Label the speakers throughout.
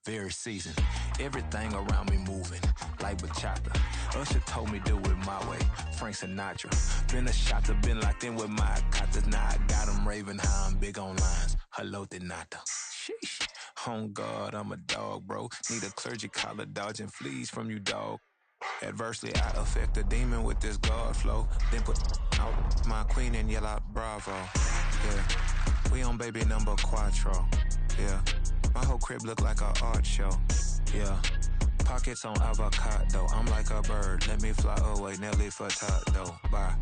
Speaker 1: very seasoned. Everything around me moving, like bachata. Usher told me do it my way, Frank Sinatra. Been a shotter, been locked in with my cotters. Now I got them raving how I'm big on lines. Hello, de nata. Sheesh. On God, I'm a dog, bro. Need a clergy collar, dodging fleas from you, dog. Adversely, I affect a demon with this God flow. Then put out my queen and yell out bravo. Yeah, we on baby number quattro. Yeah, my whole crib look like an art show. Yeah, pockets on avocado. I'm like a bird. Let me fly away, Nelly Furtado. Bye.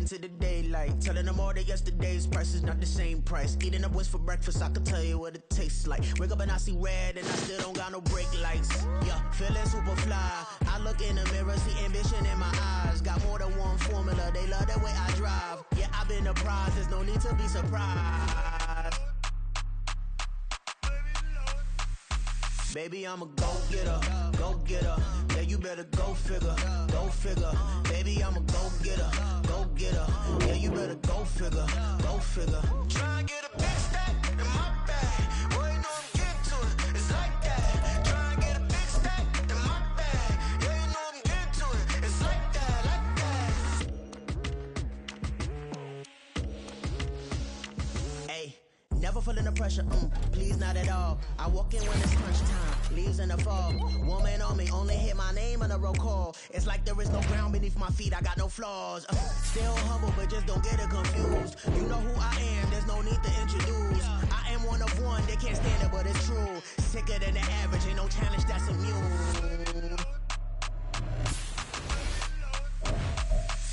Speaker 2: To the daylight, telling them all that yesterday's price is not the same price. Eating up what's for breakfast, I can tell you what it tastes like. Wake up and I see red and I still don't got no brake lights. Yeah, feeling super fly. I look in the mirror, see ambition in my eyes. Got more than one formula, they love the way I drive. Yeah, I've been a prize, there's no need to be surprised. Baby, I'm a go-getter, go-getter. Yeah, you better go figure, go figure. Baby, I'm a go-getter, go-getter. Yeah, you better go figure, go figure. Try and get a big stack in my bag. Boy, you know I'm getting to it, it's like that. Try and get a big stack in my bag. Yeah, you know I'm getting to it, it's like that, like that. Hey, never feeling the pressure, please not at all. I walk in when it's crunch time, leaves in the fall. Woman on me, only hit my name on a roll call. It's like there is no ground beneath my feet, I got no flaws. Still humble, but just don't get it confused. You know who I am, there's no need to introduce. I am one of one, they can't stand it, but it's true. Sicker than the average, ain't no challenge that's immune.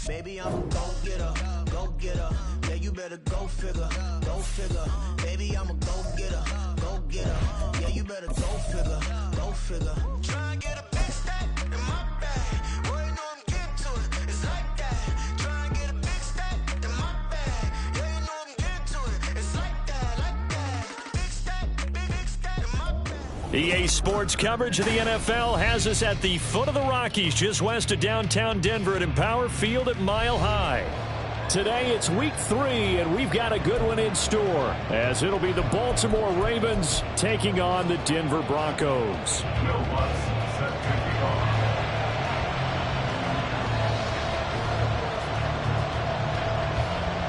Speaker 2: Baby, I'm a go-getter, go-getter. Yeah, you better go figure, go figure. Baby, I'm a go-getter, go-getter. Yeah, you better go figure, go figure. Try and get a big stack in my bag. Boy, you know I'm getting to it, it's like that. Try and get a big stack in my bag. Yeah, you know I'm getting to it, it's like that, like that. Big stack, big stack in my bag.
Speaker 3: EA Sports coverage of the NFL has us at the foot of the Rockies, just west of downtown Denver at Empower Field at Mile High. Today it's week 3, and we've got a good one in store, as it'll be the Baltimore Ravens taking on the Denver Broncos.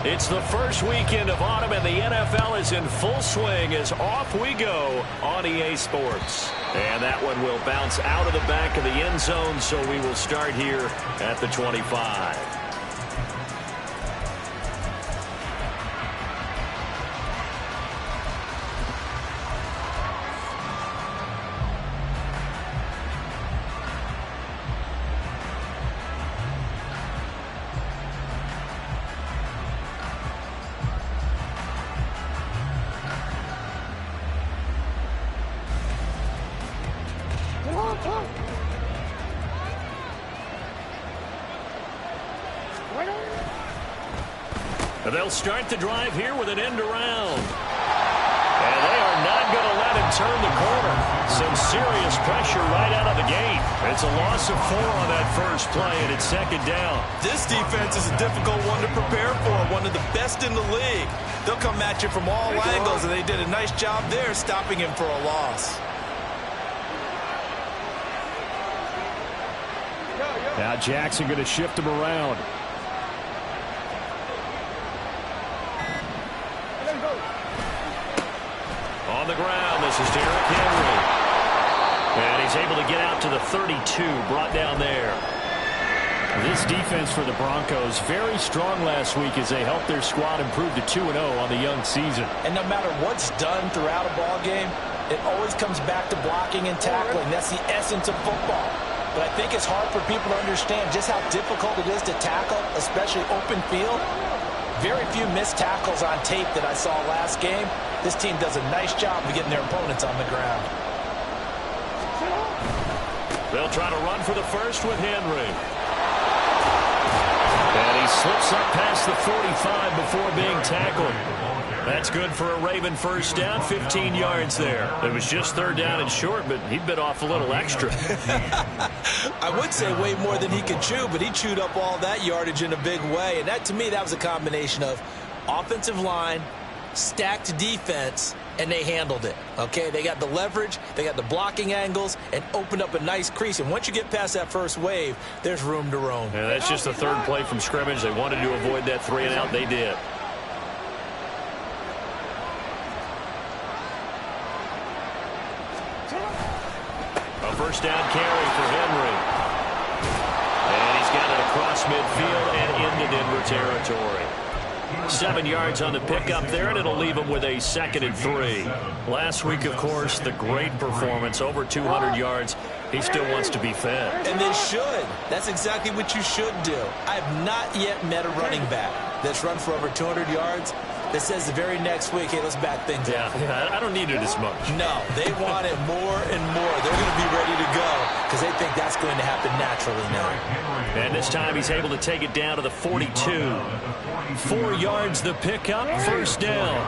Speaker 3: It's the first weekend of autumn, and the NFL is in full swing as off we go on EA Sports. And that one will bounce out of the back of the end zone, so we will start here at the 25. They'll start the drive here with an end around. And they are not going to let him turn the corner. Some serious pressure right out of the gate. It's a loss of 4 on that first play, and it's second down.
Speaker 4: This defense is a difficult one to prepare for, one of the best in the league. They'll come at you from all angles, and they did a nice job there stopping him for a loss.
Speaker 3: Now Jackson going to shift him around. On the ground, this is Derrick Henry. And he's able to get out to the 32, brought down there. This defense for the Broncos, very strong last week as they helped their squad improve to 2-0 on the young season.
Speaker 4: And no matter what's done throughout a ball game, it always comes back to blocking and tackling. That's the essence of football. But I think it's hard for people to understand just how difficult it is to tackle, especially open field. Very few missed tackles on tape that I saw last game. This team does a nice job of getting their opponents on the ground.
Speaker 3: They'll try to run for the first with Henry. And he slips up past the 45 before being tackled. That's good for a Raven first down, 15 yards there. It was just third down and short, but he bit off a little extra.
Speaker 4: I would say way more than he could chew, but he chewed up all that yardage in a big way. And that, to me, that was a combination of offensive line, stacked defense, and they handled it. Okay, they got the leverage, they got the blocking angles, and opened up a nice crease. And once you get past that first wave, there's room to roam.
Speaker 3: Yeah, that's just the third play from scrimmage. They wanted to avoid that 3-and-out. They did. A first down carry for Henry. And he's got it across midfield and into Denver territory. 7 yards on the pickup there, and it'll leave him with a 2nd and 3. Last week, of course, the great performance, over 200 yards. He still wants to be fed.
Speaker 4: And they should. That's exactly what you should do. I have not yet met a running back that's run for over 200 yards that says the very next week, hey, let's back things up.
Speaker 3: Yeah, I don't need it as much.
Speaker 4: No, they want it more and more. They're going to be ready to go because they think that's going to happen naturally now.
Speaker 3: And this time he's able to take it down to the 42. 4 yards the pickup, first down.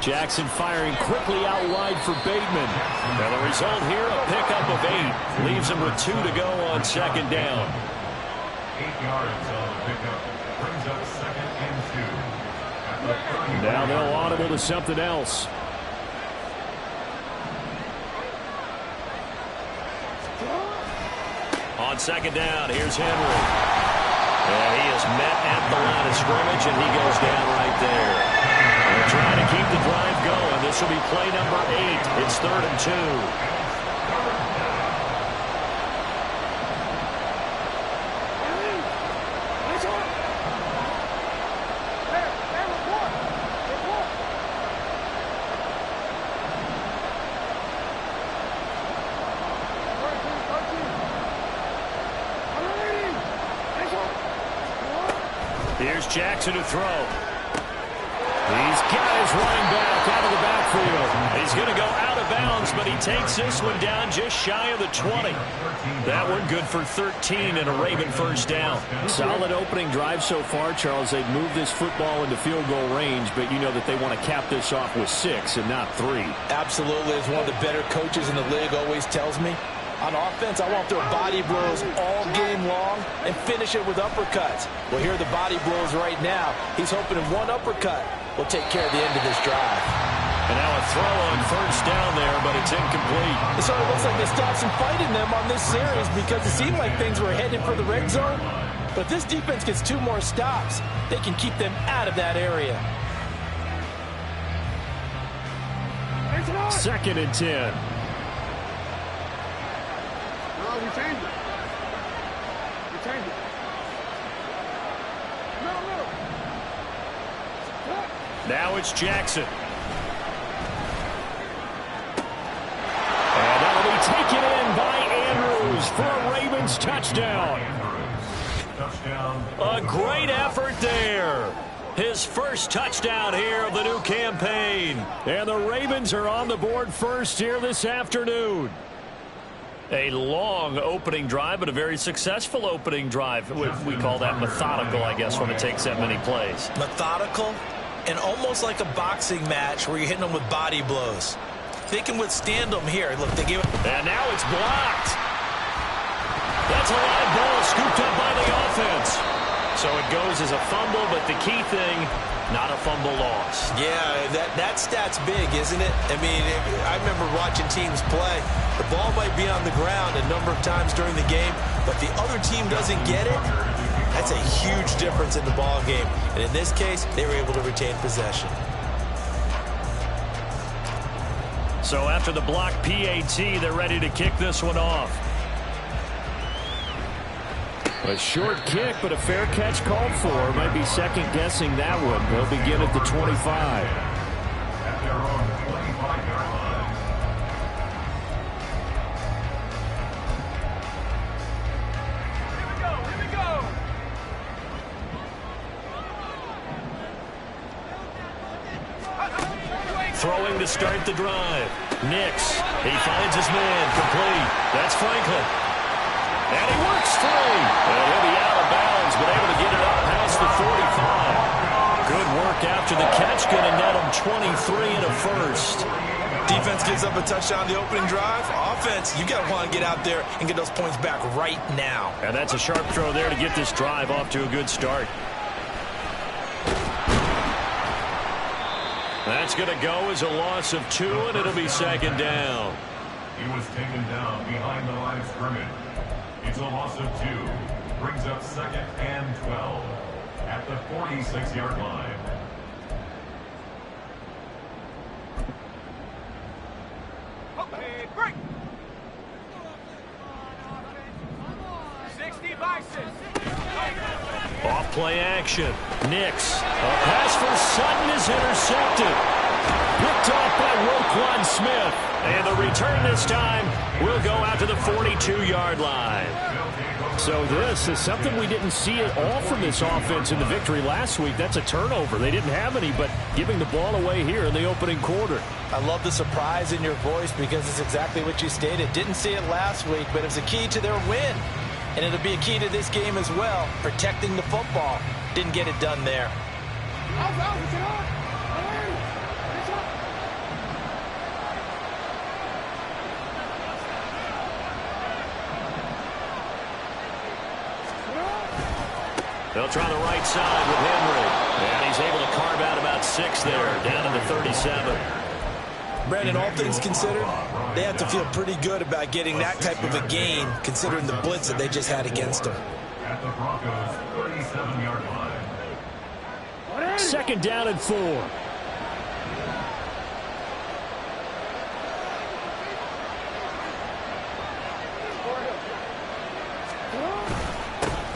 Speaker 3: Jackson firing quickly out wide for Bateman. Now the result here, a pickup of 8. Leaves him with 2 to go on second down.
Speaker 5: 8 yards on the pickup. Brings up 2nd and 2.
Speaker 3: Now they'll audible to something else. On second down, here's Henry. And he is met at the line of scrimmage, and he goes down right there. They're trying to keep the drive going. This will be play number 8. It's 3rd and 2. Here's Jackson to throw. He's got his running back out of the backfield. He's going to go out of bounds, but he takes this one down just shy of the 20. That one good for 13 and a Raven first down. Solid opening drive so far, Charles. They've moved this football into field goal range, but you know that they want to cap this off with 6 and not 3.
Speaker 4: Absolutely. As one of the better coaches in the league always tells me, On offense, I want to throw body blows all game long and finish it with uppercuts. Well, here are the body blows right now. He's hoping one uppercut will take care of the end of this drive.
Speaker 3: And now a throw on first down there, but it's incomplete.
Speaker 4: It sort of looks like they stopped some fighting them on this series because it seemed like things were headed for the red zone. But if this defense gets 2 more stops, they can keep them out of that area.
Speaker 3: 2nd and 10.
Speaker 6: No, we changed it. We changed it. No.
Speaker 3: Now it's Jackson. And that'll be taken in by Andrews for a Ravens touchdown. A great effort there. His first touchdown here of the new campaign. And the Ravens are on the board first here this afternoon. A long opening drive, but a very successful opening drive. We call that methodical, I guess, when it takes that many plays.
Speaker 4: Methodical and almost like a boxing match where you're hitting them with body blows. They can withstand them here. Look, they gave it.
Speaker 3: And now it's blocked. That's a live ball scooped up by the offense. So it goes as a fumble, but the key thing, not a fumble loss.
Speaker 4: Yeah, that stat's big, isn't it? I mean, I remember watching teams play. The ball might be on the ground a number of times during the game, but the other team doesn't get it. That's a huge difference in the ball game. And in this case, they were able to retain possession.
Speaker 3: So after the block PAT, they're ready to kick this one off. A short kick, but a fair catch called for. Might be second-guessing that one. They'll begin at the 25.
Speaker 5: At their own 25-yard line.
Speaker 6: Here we go.
Speaker 3: Throwing to start the drive. Nix. He finds his man. Complete. That's Franklin. And he works free. And he'll be out of bounds, but able to get it up past the 45. Good work after the catch. Going to net him 23 and a first.
Speaker 4: Defense gives up a touchdown on the opening drive. Offense, you got to want to get out there and get those points back right now.
Speaker 3: And that's a sharp throw there to get this drive off to a good start. That's going to go as a loss of 2, and it'll be second down.
Speaker 5: He was taken down behind the line of scrimmage. It's a loss of 2. Brings up 2nd and 12 at the 46-yard line.
Speaker 6: Hey, break. 60 by 6.
Speaker 3: Off play action. Nix. A pass for Sutton is intercepted. Picked off by Roquan Smith. And the return this time will go out to the 42-yard line. So this is something we didn't see at all from this offense in the victory last week. That's a turnover. They didn't have any, but giving the ball away here in the opening quarter.
Speaker 4: I love the surprise in your voice because it's exactly what you stated. Didn't see it last week, but it was a key to their win. And it'll be a key to this game as well, protecting the football. Didn't get it done there.
Speaker 3: They'll try the right side with Henry. And he's able to carve out about 6 there, down to the 37.
Speaker 4: Brandon, all things considered, they have to feel pretty good about getting that type of a gain, considering the blitz that they just had against them.
Speaker 5: At the Broncos' 37-yard line.
Speaker 3: 2nd down and 4.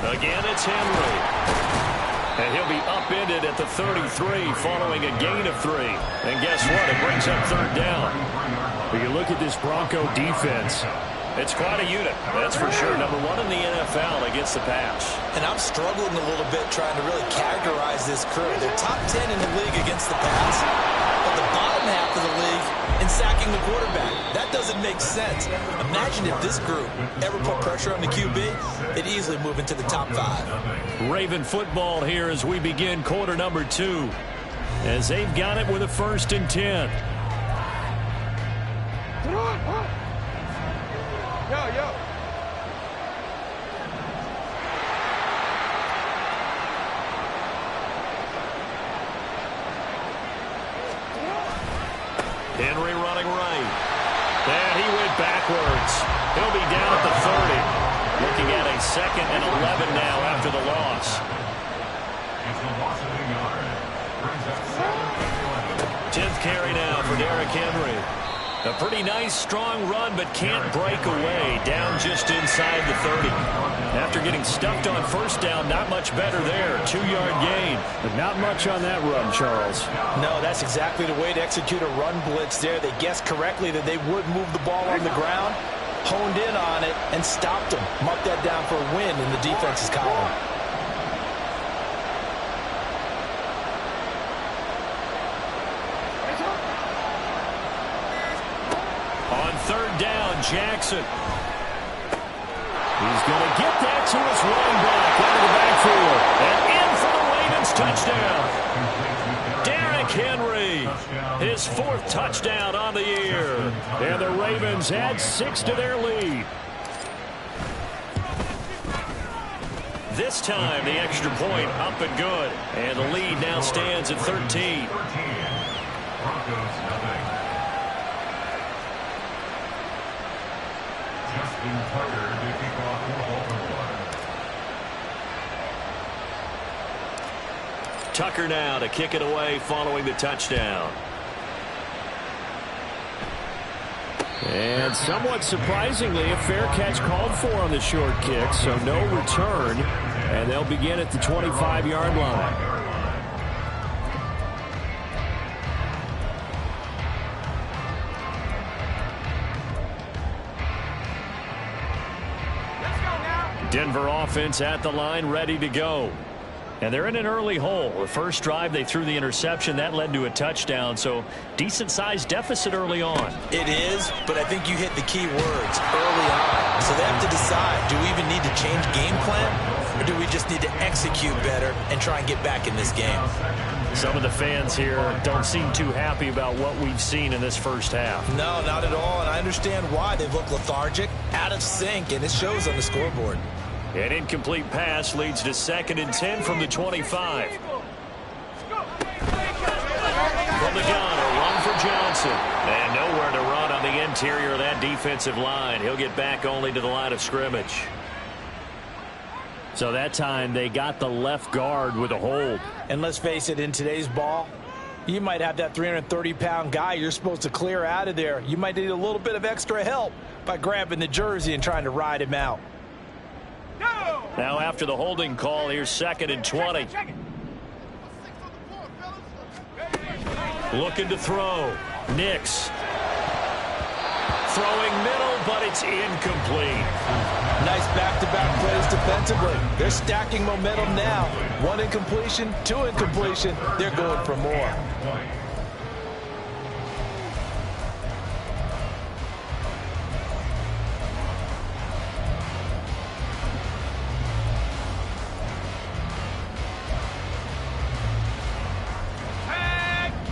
Speaker 3: Again, it's Henry. And he'll be upended at the 33 following a gain of 3. And guess what? It brings up 3rd down. When you look at this Bronco defense, it's quite a unit. That's for sure. Number 1 in the NFL against the pass.
Speaker 4: And I'm struggling a little bit trying to really categorize this crew. They're top 10 in the league against the pass, but the bottom half of the league in sacking the quarterback. That doesn't make sense. Imagine if this group ever put pressure on the QB, it'd easily move into the top 5.
Speaker 3: Raven football here as we begin quarter number 2. As they've got it with a 1st and 10. Henry running right. And he went backwards. He'll be down at the 30. Looking at a 2nd and 11 now after the loss.
Speaker 5: It's a loss of a yard. Brings up 7th and 11.
Speaker 3: 10th carry now for Derrick Henry. A pretty nice, strong run, but can't break away. Down just inside the 30. After getting stuffed on first down, not much better there. 2-yard gain.
Speaker 7: But not much on that run, Charles.
Speaker 4: No, that's exactly the way to execute a run blitz there. They guessed correctly that they would move the ball on the ground, honed in on it, and stopped them. Mark that down for a win in the defense's column.
Speaker 3: On 3rd down, Jackson. He's going to get that to his running back out of the backfield. And in for the Ravens touchdown. Derrick Henry, his 4th touchdown on the year. And the Ravens add 6 to their lead. This time, the extra point up and good. And the lead now stands at 13.
Speaker 5: Broncos nothing. Justin Tucker to kick off for Baltimore.
Speaker 3: Tucker now to kick it away following the touchdown.
Speaker 7: And somewhat surprisingly, a fair catch called for on the short kick, so no return. And they'll begin at the 25-yard line.
Speaker 3: Denver offense at the line, ready to go. And they're in an early hole. The first drive, they threw the interception. That led to a touchdown, so decent-sized deficit early on.
Speaker 4: It is, but I think you hit the key words early on. So they have to decide, do we even need to change game plan, or do we just need to execute better and try and get back in this game?
Speaker 3: Some of the fans here don't seem too happy about what we've seen in this first half.
Speaker 4: No, not at all, and I understand why. They look lethargic, out of sync, and it shows on the scoreboard.
Speaker 3: An incomplete pass leads to 2nd and 10 from the 25. From the gun, a run for Johnson. And nowhere to run on the interior of that defensive line. He'll get back only to the line of scrimmage.
Speaker 7: So that time they got the left guard with a hold.
Speaker 4: And let's face it, in today's ball, you might have that 330-pound guy you're supposed to clear out of there. You might need a little bit of extra help by grabbing the jersey and trying to ride him out.
Speaker 3: Now after the holding call, here's 2nd and 20. Looking to throw. Nix. Throwing middle, but it's incomplete.
Speaker 4: Nice back-to-back plays defensively. They're stacking momentum now. 1 incompletion, 2 incompletion. They're going for more.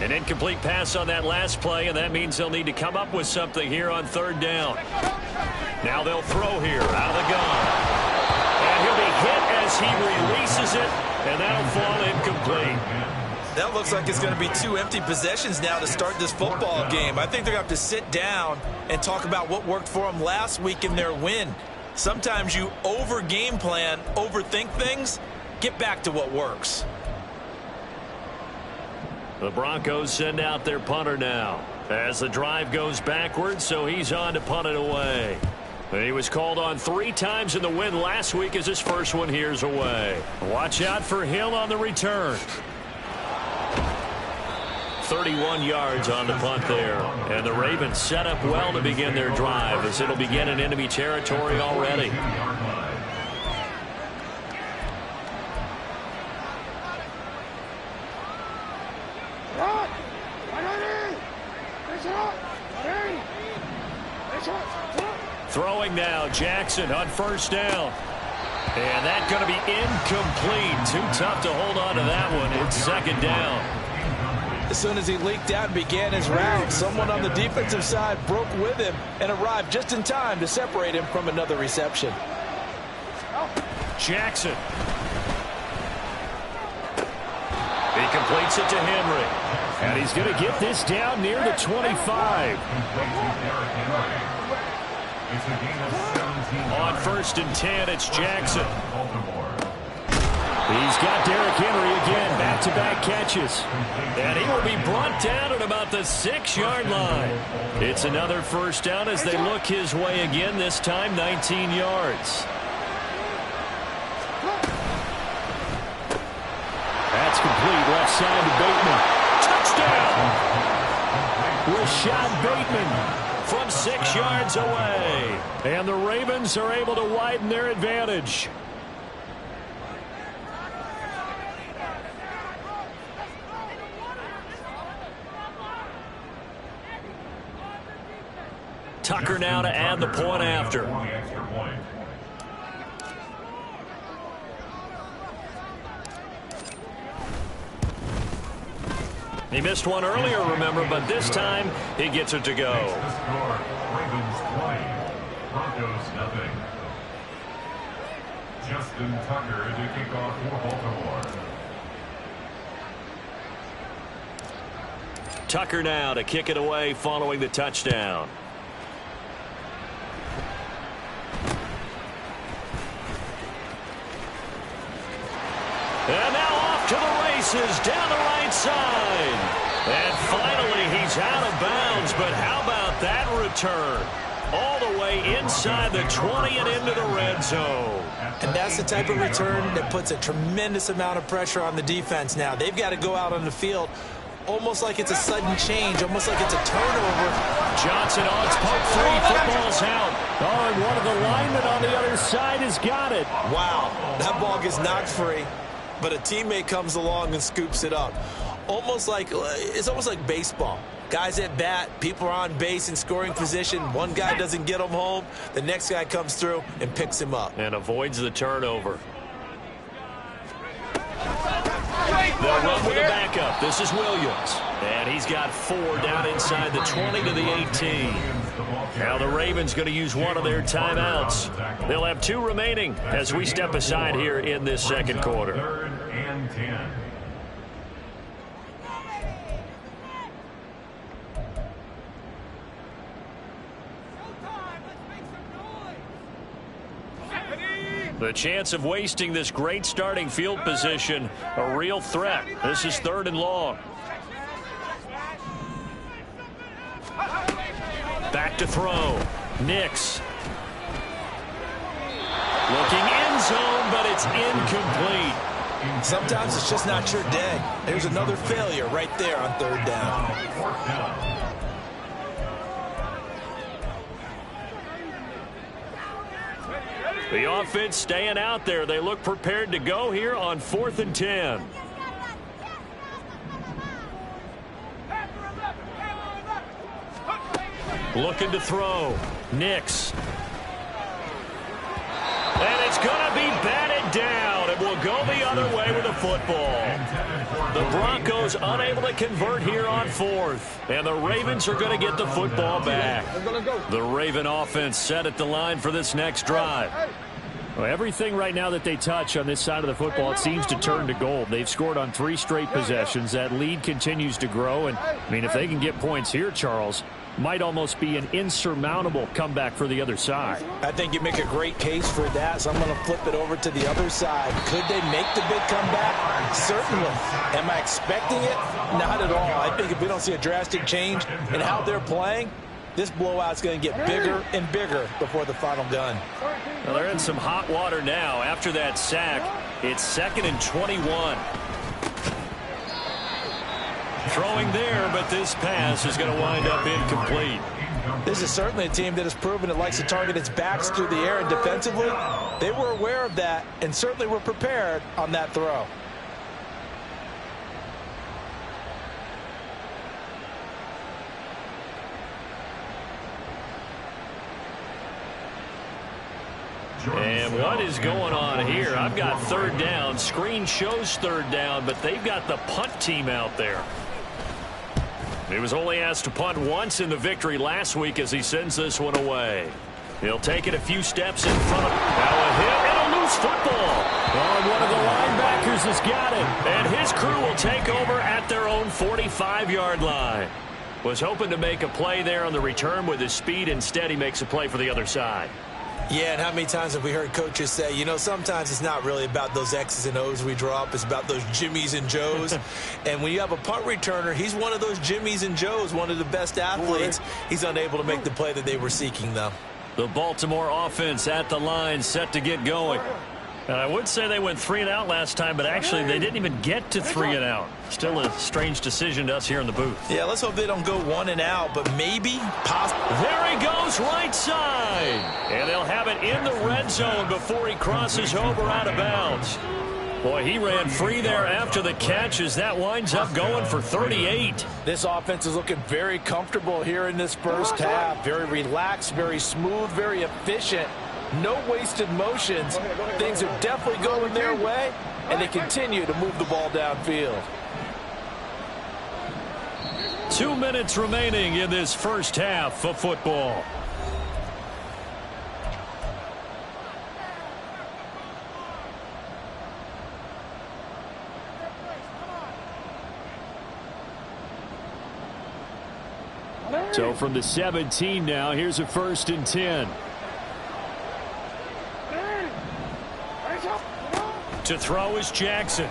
Speaker 3: An incomplete pass on that last play, and that means they'll need to come up with something here on 3rd down. Now they'll throw here out of the gun. And he'll be hit as he releases it, and that'll fall incomplete.
Speaker 4: That looks like it's going to be 2 empty possessions now to start this football game. I think they're going to have to sit down and talk about what worked for them last week in their win. Sometimes you over-game plan, overthink things, get back to what works.
Speaker 3: The Broncos send out their punter now as the drive goes backwards, so he's on to punt it away. He was called on 3 times in the win last week as his first one here's away. Watch out for Hill on the return. 31 yards on the punt there. And the Ravens set up well to begin their drive as it'll begin in enemy territory already. Throwing now, Jackson on 1st down. And that's going to be incomplete. Too tough to hold on to that one. It's 2nd down.
Speaker 4: As soon as he leaked out and began his route, someone on the defensive side broke with him and arrived just in time to separate him from another reception.
Speaker 3: Jackson. He completes it to Henry. And he's going to get this down near the 25. On 1st and 10, it's Jackson. He's got Derrick Henry again, back-to-back catches. And he will be brought down at about the 6-yard line. It's another first down as they look his way again, this time 19 yards. That's complete, left side to Bateman. Touchdown! Rashad Bateman from 6 yards away. And the Ravens are able to widen their advantage. Tucker now to add the point after. He missed one earlier, remember, but this time he gets it to go.
Speaker 5: Ravens 20, Broncos nothing. Justin Tucker to kick off for Baltimore.
Speaker 3: Tucker now to kick it away following the touchdown. And now off to the races down the right side. And finally he's out of bounds, but how about that return? All the way inside the 20 and into the red zone.
Speaker 4: And that's the type of return that puts a tremendous amount of pressure on the defense now. They've got to go out on the field almost like it's a sudden change, almost like it's a turnover.
Speaker 3: Johnson on its poke free, football's out. Oh, and one of the linemen on the other side has got it.
Speaker 4: Wow, that ball gets knocked free, but a teammate comes along and scoops it up. It's almost like baseball. Guys at bat, people are on base in scoring position. One guy doesn't get him home. The next guy comes through and picks him up.
Speaker 3: And avoids the turnover. They'll run with a backup. This is Williams. And he's got 4 down inside the 20 to the 18. Now the Ravens going to use one of their timeouts. They'll have 2 remaining as we step aside here in this second quarter.
Speaker 5: 3rd and 10.
Speaker 3: The chance of wasting this great starting field position, a real threat. This is 3rd and long. Back to throw. Nix. Looking end zone, but it's incomplete.
Speaker 4: Sometimes it's just not your day. There's another failure right there on 3rd down.
Speaker 5: 4th down.
Speaker 3: The offense staying out there. They look prepared to go here on 4th and 10. Looking to throw. Nix. And it's going to be batted down. It will go the other way with the football. The Broncos unable to convert here on 4th. And the Ravens are going to get the football back. The Raven offense set at the line for this next drive. Well, everything right now that they touch on this side of the football, it seems to turn to gold. They've scored on 3 straight possessions. That lead continues to grow. And, I mean, if they can get points here, Charles, might almost be an insurmountable comeback for the other side.
Speaker 4: I think you make a great case for that, so I'm going to flip it over to the other side. Could they make the big comeback? Certainly. Am I expecting it? Not at all. I think if we don't see a drastic change in how they're playing, this blowout's going to get bigger and bigger before the final gun.
Speaker 3: Well, they're in some hot water now. After that sack, it's 2nd and 21. Throwing there, but this pass is going to wind up incomplete.
Speaker 4: This is certainly a team that has proven it likes to target its backs through the air, and defensively, they were aware of that and certainly were prepared on that throw.
Speaker 3: And what is going on here? I've got 3rd down. Screen shows 3rd down, but they've got the punt team out there. He was only asked to punt once in the victory last week as he sends this one away. He'll take it a few steps in front of him. Now a hit and a loose football. Oh, one of the linebackers has got it. And his crew will take over at their own 45-yard line. Was hoping to make a play there on the return with his speed. Instead, he makes a play for the other side.
Speaker 4: Yeah, and how many times have we heard coaches say, you know, sometimes it's not really about those X's and O's we draw up. It's about those Jimmies and Joes. And when you have a punt returner, he's one of those Jimmies and Joes, one of the best athletes. He's unable to make the play that they were seeking, though.
Speaker 3: The Baltimore offense at the line, set to get going. I would say they went 3 and out last time, but actually they didn't even get to 3 and out. Still a strange decision to us here in the booth.
Speaker 4: Yeah, let's hope they don't go 1 and out, but maybe, possibly.
Speaker 3: There he goes, right side. And they'll have it in the red zone before he crosses over out of bounds. Boy, he ran free there after the catch as that winds up going for 38.
Speaker 4: This offense is looking very comfortable here in this first half. Very relaxed, very smooth, very efficient. No wasted motions. Things are definitely going their way, and they continue to move the ball downfield.
Speaker 3: 2 minutes remaining in this first half of football. So from the 17 now, here's a 1st and 10. To throw is Jackson.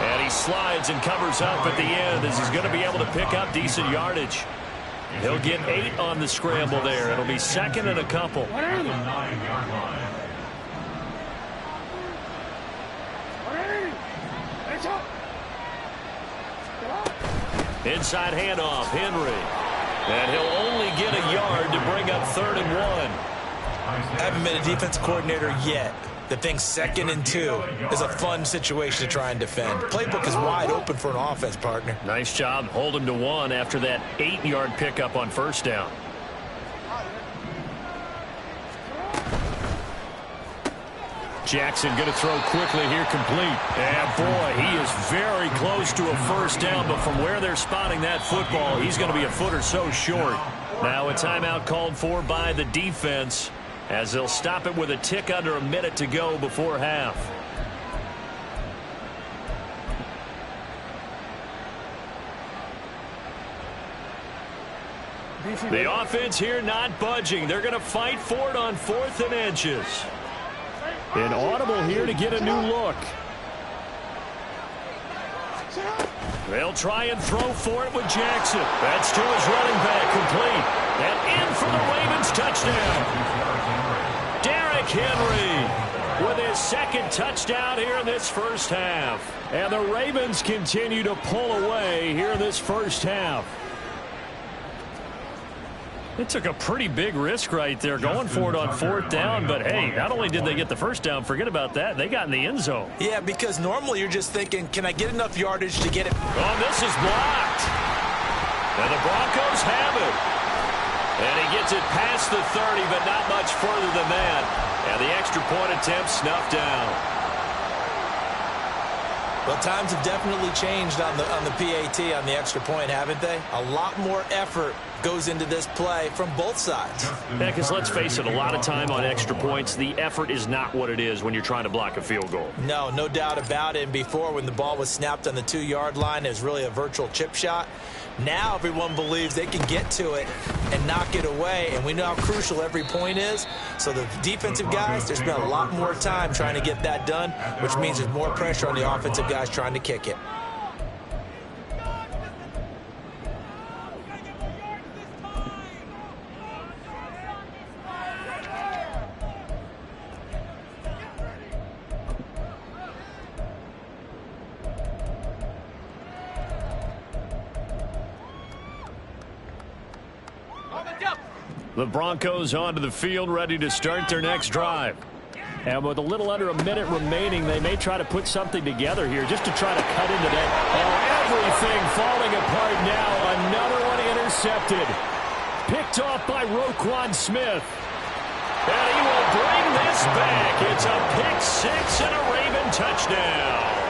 Speaker 3: And he slides and covers up at the end as he's going to be able to pick up decent yardage. He'll get 8 on the scramble there. It'll be 2nd and a couple. Inside handoff, Henry. And he'll only get a yard to bring up 3rd and 1.
Speaker 4: Haven't been a defensive coordinator yet. The thing 2nd and 2 is a fun situation to try and defend. Playbook is wide open for an offense, partner.
Speaker 3: Nice job holding to 1 after that 8-yard pickup on 1st down. Jackson going to throw quickly here, complete. And boy, he is very close to a 1st down, but from where they're spotting that football, he's going to be a foot or so short. Now a timeout called for by the defense, as they'll stop it with a tick under a minute to go before half. The offense here not budging. They're going to fight for it on 4th and inches. An audible here to get a new look. They'll try and throw for it with Jackson. That's to his running back, complete. And in for the Ravens touchdown. Derrick Henry with his 2nd touchdown here in this first half. And the Ravens continue to pull away here in this first half. They took a pretty big risk right there going for it on 4th down, but hey, not only did they get the 1st down, forget about that, they got in the end zone.
Speaker 4: Yeah, because normally you're just thinking, can I get enough yardage to get it?
Speaker 3: Oh, this is blocked. And the Broncos have it. And he gets it past the 30, but not much further than that. And the extra point attempt snuffed down.
Speaker 4: Well, times have definitely changed on the PAT, on the extra point, haven't they? A lot more effort goes into this play from both sides.
Speaker 3: Yeah, because let's face it, a lot of time on extra points, the effort is not what it is when you're trying to block a field goal.
Speaker 4: No, no doubt about it. And before, when the ball was snapped on the 2-yard line, it was really a virtual chip shot. Now everyone believes they can get to it and knock it away, and we know how crucial every point is. So the defensive guys, they spent a lot more time trying to get that done, which means there's more pressure on the offensive guys trying to kick it.
Speaker 3: The Broncos onto the field, ready to start their next drive. And with a little under a minute remaining, they may try to put something together here just to try to cut into that. Oh, everything falling apart now. Another one intercepted. Picked off by Roquan Smith. And he will bring this back. It's a pick 6 and a Raven touchdown.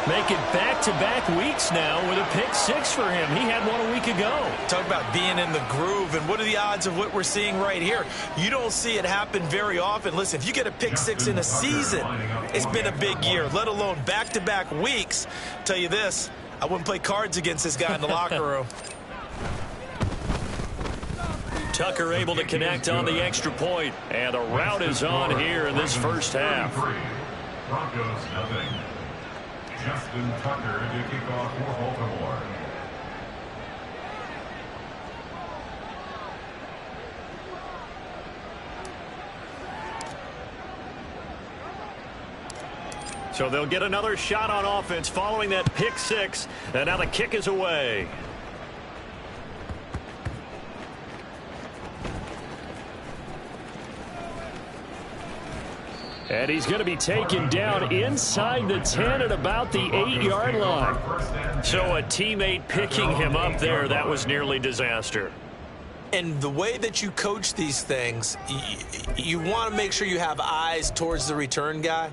Speaker 3: Make it back-to-back weeks now with a pick six for him. He had one a week ago.
Speaker 4: Talk about being in the groove, and what are the odds of what we're seeing right here? You don't see it happen very often. Listen, if you get a pick six in a season, it's been a big year, let alone back-to-back weeks. Tell you this, I wouldn't play cards against this guy in the locker room.
Speaker 3: Tucker able to connect on the extra point, and the rout is on here in this first half.
Speaker 5: Broncos nothing. Justin Tucker to kick off for Baltimore.
Speaker 3: So they'll get another shot on offense following that pick six, and now the kick is away. And he's going to be taken down inside the 10 at about the 8-yard line. So a teammate picking him up there, that was nearly disaster.
Speaker 4: And the way that you coach these things, you want to make sure you have eyes towards the return guy,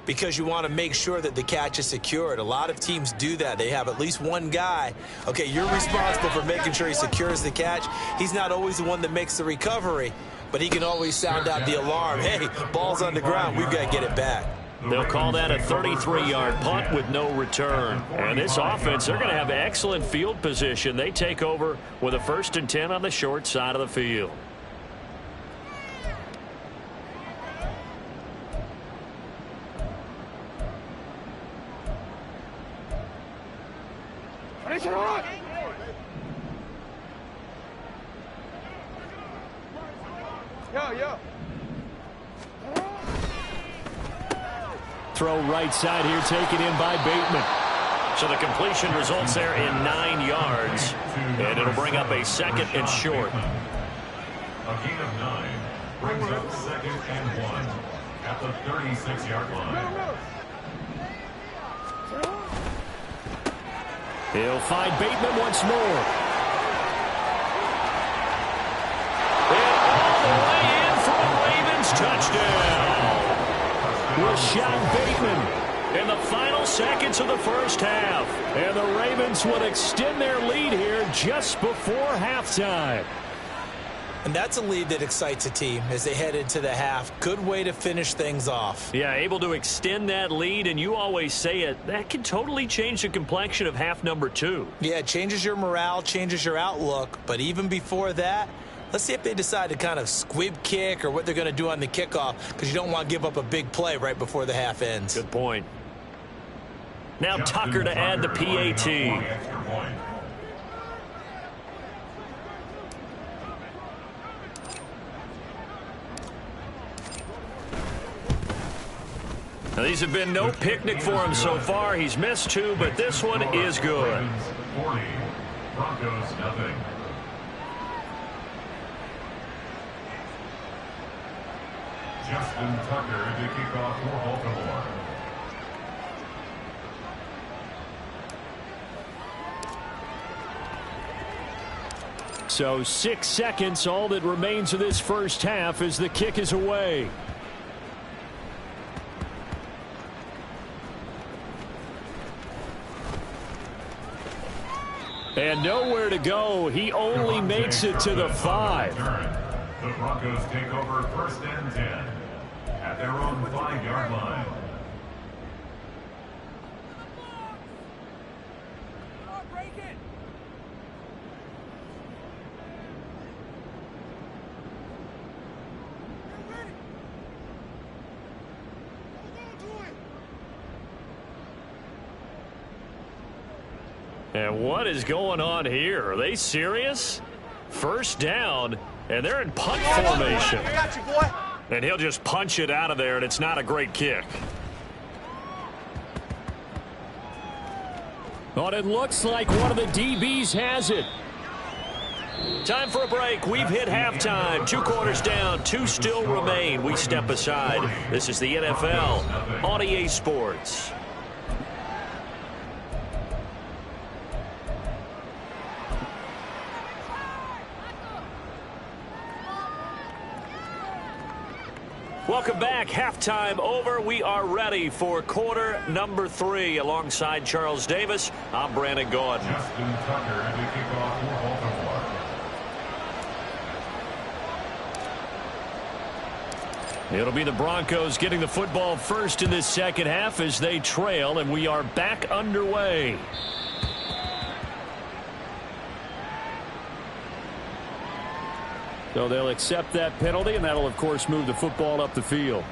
Speaker 4: because you want to make sure that the catch is secured. A lot of teams do that. They have at least one guy. Okay, you're responsible for making sure he secures the catch. He's not always the one that makes the recovery, but he can always sound out the alarm. Hey, ball's on the ground. We've got to get it back.
Speaker 3: They'll call that a 33-yard punt with no return. And this offense, they're going to have excellent field position. They take over with a 1st and 10 on the short side of the field. Throw right side here, taken in by Bateman. So the completion results there in 9 yards, and it'll bring up a 2nd and short.
Speaker 5: A gain of 9 brings up 2nd and 1 at the 36-yard line.
Speaker 3: He'll find Bateman once more. And all the way in for a Ravens touchdown. Rashad Bateman in the final seconds of the first half. And the Ravens would extend their lead here just before halftime.
Speaker 4: And that's a lead that excites a team as they head into the half. Good way to finish things off.
Speaker 3: Yeah, able to extend that lead, and you always say it, that can totally change the complexion of half number 2.
Speaker 4: Yeah, it changes your morale, changes your outlook. But even before that, let's see if they decide to kind of squib kick or what they're going to do on the kickoff, because you don't want to give up a big play right before the half ends.
Speaker 3: Good point. Now Tucker to add the PAT. Now, these have been no picnic for him so far. He's missed 2, but this one is good.
Speaker 5: 40, Broncos nothing. Justin Tucker to kick off for Baltimore.
Speaker 3: So 6 seconds, all that remains of this first half as the kick is away. And nowhere to go. He only makes it to the 5.
Speaker 5: The Broncos take over 1st and 10 at their own 5-yard line.
Speaker 3: And what is going on here? Are they serious? First down, and they're in punt formation.
Speaker 6: I got you, boy.
Speaker 3: And he'll just punch it out of there, and it's not a great kick. But it looks like one of the DBs has it. Time for a break. We've hit halftime. 2 quarters down, 2 still remain. We step aside. This is the NFL on EA Sports. Welcome back. Halftime over. We are ready for quarter number 3. Alongside Charles Davis, I'm Brandon Gaudin.
Speaker 5: Justin Tucker to kick off for Baltimore.
Speaker 3: It'll be the Broncos getting the football first in this second half as they trail, and we are back underway. So they'll accept that penalty, and that'll, of course, move the football up the field.